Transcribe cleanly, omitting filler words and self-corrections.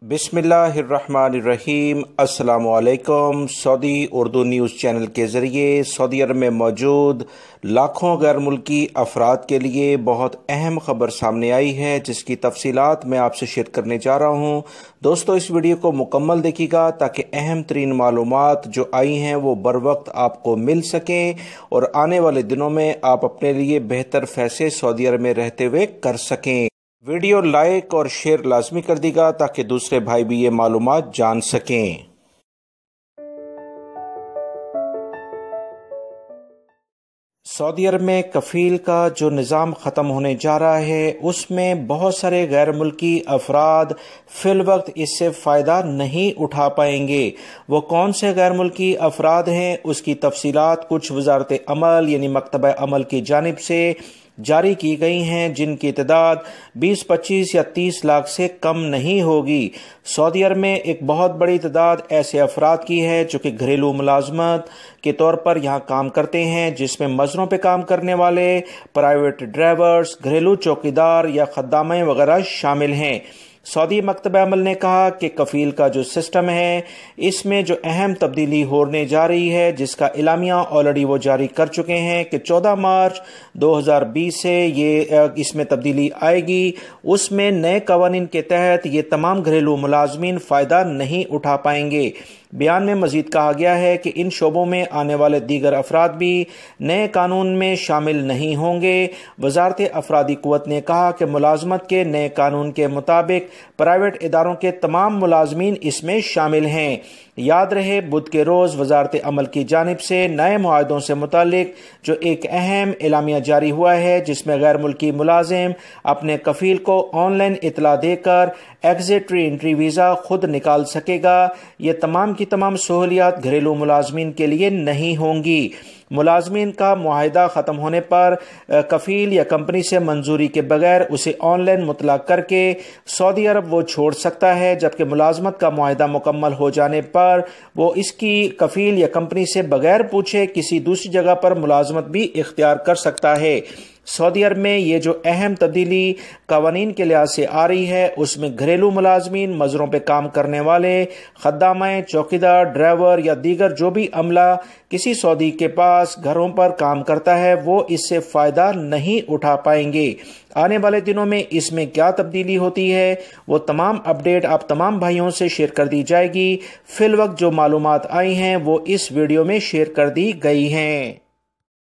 बिस्मिल्लाहिर्रहमानिर्रहीम। अस्सलाम वालेकुम। सऊदी उर्दू न्यूज़ चैनल के ज़रिए सऊदी अरब में मौजूद लाखों गैर मुल्की अफराद के लिए बहुत अहम खबर सामने आई है, जिसकी तफसीलात मैं आपसे शेयर करने जा रहा हूँ। दोस्तों, इस वीडियो को मुकम्मल देखिएगा ताकि अहम तरीन मालूमात जो आई हैं वो बर वक्त आपको मिल सकें और आने वाले दिनों में आप अपने लिए बेहतर फैसले सऊदी अरब में रहते हुए कर सकें। वीडियो लाइक और शेयर लाजमी कर दीगा ताकि दूसरे भाई भी ये मालूमात जान सकें। सऊदी अरब में कफील का जो निज़ाम ख़त्म होने जा रहा है, उसमें बहुत सारे गैर मुल्की अफराद फिल वक्त इससे फ़ायदा नहीं उठा पाएंगे। वो कौन से गैर मुल्की अफराद हैं, उसकी तफसीलात कुछ वज़ारत अमल यानी मकतब अमल की जानिब से जारी की गई हैं, जिनकी तादाद 20, 25 या 30 लाख से कम नहीं होगी। सऊदी अरब में एक बहुत बड़ी तादाद ऐसे अफराद की है जो कि घरेलू मुलाजमत के तौर पर यहाँ काम करते हैं, जिसमें मजरों पे काम करने वाले, प्राइवेट ड्राइवर्स, घरेलू चौकीदार या खद्दामें वगैरह शामिल हैं। सऊदी मकतब अमल ने कहा कि कफील का जो सिस्टम है, इसमें जो अहम तब्दीली होने जा रही है, जिसका इलामिया ऑलरेडी वो जारी कर चुके हैं कि 14 मार्च 2020 से ये इसमें तब्दीली आएगी। उसमें नए कवानीन के तहत ये तमाम घरेलू मुलाजमीन फ़ायदा नहीं उठा पाएंगे। बयान में मजीद कहा गया है कि इन शोबों में आने वाले दीगर अफराद भी नए कानून में शामिल नहीं होंगे। वजारत अफरादी कुव्वत ने कहा कि मुलाजमत के नए कानून के मुताबिक प्राइवेट इदारों के तमाम मुलाजमीन इसमें शामिल हैं। याद रहे, बुध के रोज़ वजारत अमल की जानिब से नए मुआहदों से मुतालिक जो एक अहम एलामिया जारी हुआ है, जिसमें गैर मुल्की मुलाजिम अपने कफील को ऑनलाइन इतला देकर एग्जिट री एंट्री वीज़ा खुद निकाल सकेगा। ये तमाम की तमाम सहूलियात घरेलू मुलाजमीन के लिए नहीं होंगी। मुलाजमीन का मुआहिदा ख़त्म होने पर कफील या कंपनी से मंजूरी के बगैर उसे ऑनलाइन मुतलक करके सऊदी अरब वो छोड़ सकता है, जबकि मुलाजमत का मुआहिदा मुकम्मल हो जाने पर वो इसकी कफील या कंपनी से बगैर पूछे किसी दूसरी जगह पर मुलाजमत भी इख्तियार कर सकता है। सऊदी अरब में ये जो अहम तब्दीली कवानीन के लिहाज से आ रही है, उसमें घरेलू मुलाजमीन, मजरों पे काम करने वाले, खद्दामें, चौकीदार, ड्राइवर या दीगर जो भी अमला किसी सऊदी के पास घरों पर काम करता है, वो इससे फ़ायदा नहीं उठा पाएंगे। आने वाले दिनों में इसमें क्या तब्दीली होती है, वो तमाम अपडेट आप तमाम भाइयों से शेयर कर दी जाएगी। फिल वक्त जो मालूमात आई हैं वो इस वीडियो में शेयर कर दी गई हैं।